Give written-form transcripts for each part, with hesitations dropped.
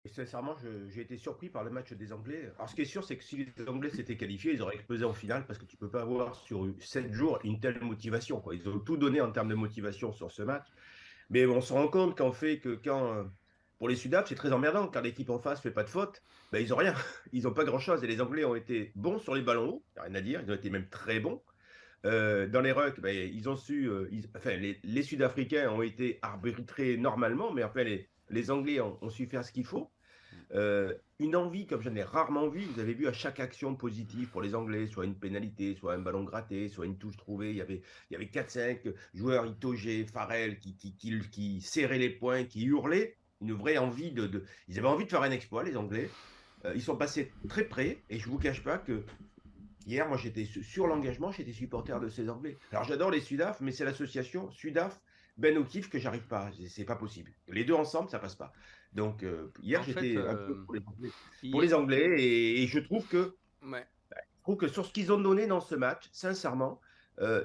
Et sincèrement, j'ai été surpris par le match des Anglais. Alors, ce qui est sûr, c'est que si les Anglais s'étaient qualifiés, ils auraient explosé en finale parce que tu peux pas avoir sur 7 jours une telle motivation, quoi. Ils ont tout donné en termes de motivation sur ce match. Mais on se rend compte qu'en fait, que quand, pour les Sudaf, c'est très emmerdant. Quand l'équipe en face fait pas de faute, ben, ils ont rien. Ils ont pas grand-chose. Et les Anglais ont été bons sur les ballons hauts, y a rien à dire. Ils ont été même très bons. Dans les rucks, ben, ils ont su. Enfin, les Sud-Africains ont été arbitrés normalement, mais enfin, les Anglais ont su faire ce qu'il faut. Une envie comme je n'ai rarement vu. Vous avez vu à chaque action positive pour les Anglais, soit une pénalité, soit un ballon gratté, soit une touche trouvée. Il y avait 4-5 joueurs Itoge, Farrell qui serraient les poings, qui hurlaient. Une vraie envie Ils avaient envie de faire un exploit, les Anglais. Ils sont passés très près et je ne vous cache pas que hier, moi, j'étais sur l'engagement, j'étais supporter de ces Anglais. Alors, j'adore les Sudaf, mais c'est l'association Sudaf Ben O'Keefe que j'arrive pas. C'est pas possible. Les deux ensemble, ça passe pas. Donc, hier, En fait, j'étais un peu pour les Anglais, hier, et ouais. je trouve que sur ce qu'ils ont donné dans ce match, sincèrement,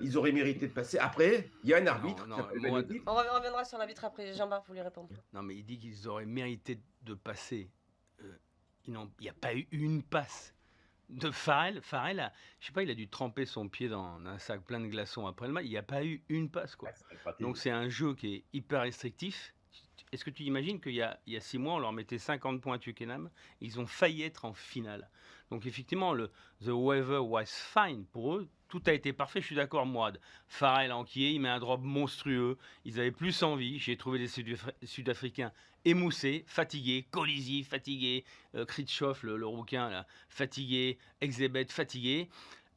ils auraient mérité de passer. Après, il y a un Non, arbitre qui non, s'appelle Ben Mourad, O'Keefe. On reviendra sur l'arbitre après. Jean-Marc, vous lui répondre. non, mais il dit qu'ils auraient mérité de passer. Il n'y a pas eu une passe de Farrell. Farrell, je sais pas, il a dû tremper son pied dans un sac plein de glaçons après le match. Il n'y a pas eu une passe, quoi. Ouais, c'est pas Donc terrible. c'est un jeu qui est hyper restrictif. Est-ce que tu imagines qu'il y a 6 mois, on leur mettait 50 points à Twickenham, ils ont failli être en finale. Donc effectivement, the weather was fine pour eux. Tout a été parfait, je suis d'accord, Mourad. Farrell enquillé, il met un drop monstrueux. Ils avaient plus envie. J'ai trouvé les Sud-Africains émoussés, fatigués. Colisi, fatigué. Kritschov, le rouquin, là, fatigué. Exebet, fatigué.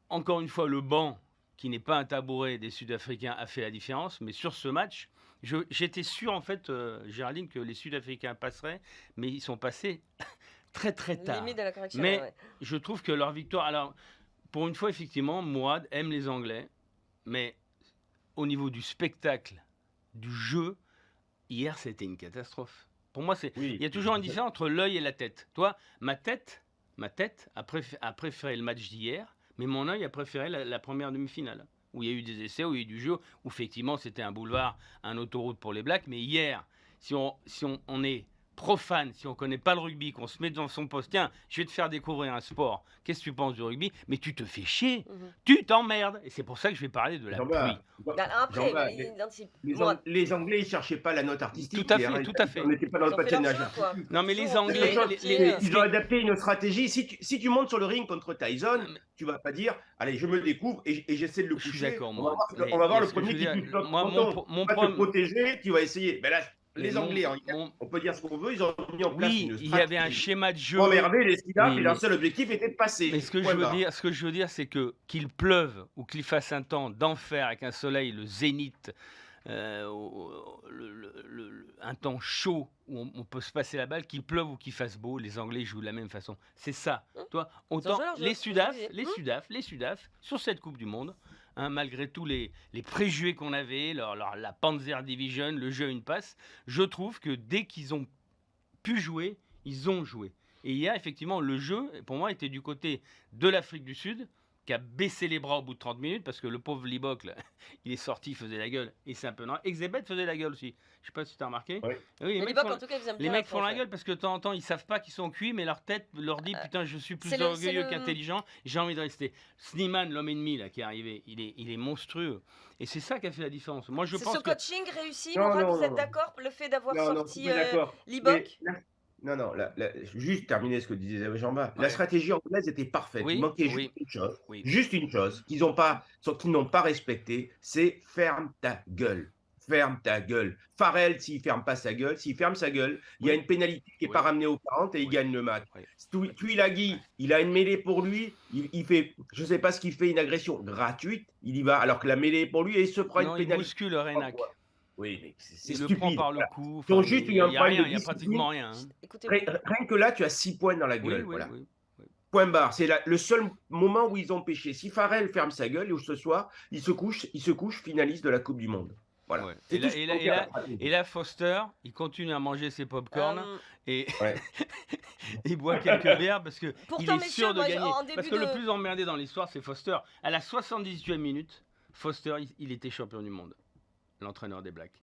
Encore une fois, le banc, qui n'est pas un tabouret des Sud-Africains, a fait la différence. Mais sur ce match, j'étais sûr, en fait, Géraldine, que les Sud-Africains passeraient, mais ils sont passés très très tard. Limite de la correction. Mais Ouais. je trouve que leur victoire. Alors, pour une fois, effectivement, Mourad aime les Anglais, mais au niveau du spectacle, du jeu, hier, c'était une catastrophe. Pour moi, il Oui. y a toujours une différence entre l'œil et la tête. Toi, ma tête a préféré le match d'hier, mais mon œil a préféré la première demi-finale, où il y a eu des essais, où il y a eu du jeu, où effectivement c'était un boulevard, un autoroute pour les Blacks. Mais hier, si on est profane, si on ne connaît pas le rugby, qu'on se met dans son poste, tiens, je vais te faire découvrir un sport, qu'est-ce que tu penses du rugby? Mais tu te fais chier, tu t'emmerdes. Et c'est pour ça que je vais parler de la pluie. Après, Jean-Baptiste, il anticipe. les Anglais, ils cherchaient pas la note artistique. Tout à Hier, fait, hein. tout à fait. On n'était pas dans Ils le ont fait patinage leur choix, quoi. artistique. Non, mais les Ils ont Anglais, fait Ils ont adapté une stratégie. Si tu montes sur le ring contre Tyson, mais- tu vas pas dire, allez, je me découvre et j'essaie de le Je suis coucher. d'accord, On va moi. voir, on va voir Mais le ce que je premier veux qui dire, touche l'autre moi, menton. mon Tu vas te problème. protéger, tu vas essayer. Ben là, Mais les Anglais, mon- on peut dire ce qu'on veut, ils ont mis en place Oui, une il y avait un stratégie schéma de jeu. pour emmerder les Sudaf Oui, et leur seul objectif était de passer. mais ce que Point je veux barre. dire, c'est que qu'il pleuve ou qu'il fasse un temps d'enfer avec un soleil, le zénith, un temps chaud où on peut se passer la balle, qu'il pleuve ou qu'il fasse beau, les Anglais jouent de la même façon. C'est ça. Toi, autant jouent leur jeu, les Sudaf, vous sur cette Coupe du Monde, hein, malgré tous les préjugés qu'on avait, la Panzer Division, le jeu à une passe, je trouve que dès qu'ils ont pu jouer, ils ont joué. Et hier, effectivement, le jeu, pour moi, était du côté de l'Afrique du Sud, qui a baissé les bras au bout de 30 minutes, parce que le pauvre Libok, là, il est sorti, il faisait la gueule, et c'est un peu normal. Exebet faisait la gueule aussi. Je sais pas si tu as remarqué. Oui. Oui, Mais Libok, en tout cas, ils aiment les bien mecs la font la France, gueule parce que de temps en temps, ils savent pas qu'ils sont cuits, mais leur tête leur dit putain, je suis plus c'est orgueilleux le- qu'intelligent, j'ai envie de rester. Sneeman, l'homme ennemi, là, qui est arrivé, il est monstrueux. Et c'est ça qui a fait la différence. Moi, je C'est pense ce que. coaching réussi, Non, Mourad, non, vous êtes non. d'accord? Le fait d'avoir Non, sorti je suis d'accord. Libok? Non, non, juste terminer ce que disait Jean-Baptiste. La Ouais. stratégie anglaise était parfaite. Il Oui, manquait oui, oui. juste une chose qu'ils n'ont pas respectée, c'est ferme ta gueule. Ferme ta gueule. Farrell, s'il ferme pas sa gueule, s'il ferme sa gueule, il y a Oui. une pénalité qui n'est pas Oui. ramenée aux 40 et il Oui. gagne le match. Oui. Tuilagi, il a une mêlée pour lui, il fait, je ne sais pas ce qu'il fait, une agression gratuite, il y va, alors que la mêlée est pour lui et il se prend Non, une il pénalité. bouscule Renac. Oui, mais c'est Il le stupide. prend par le Voilà. cou. Ils ont Enfin, juste il eu un n'y a problème rien, de il n'y a discipline. pratiquement rien. Hein. Écoutez-moi. Rien que là, tu as 6 points dans la Oui, gueule. oui, Voilà. oui. Point barre. C'est le seul moment où ils ont pêché. Si Farrell ferme sa gueule, et ce soir, il se couche finaliste de la Coupe du Monde. Voilà. Ouais. C'est Et, tout là, ce et, qu'il là, faut et, faire, là, la stratégie. et là, Foster, il continue à manger ses pop-corn et Ouais. il boit quelques bières parce qu'il Pourtant, est messieurs, sûr de moi, gagner. en début Parce que le de- plus emmerdé dans l'histoire, c'est Foster. À la 78e minute, Foster, il était champion du monde, l'entraîneur des Blacks.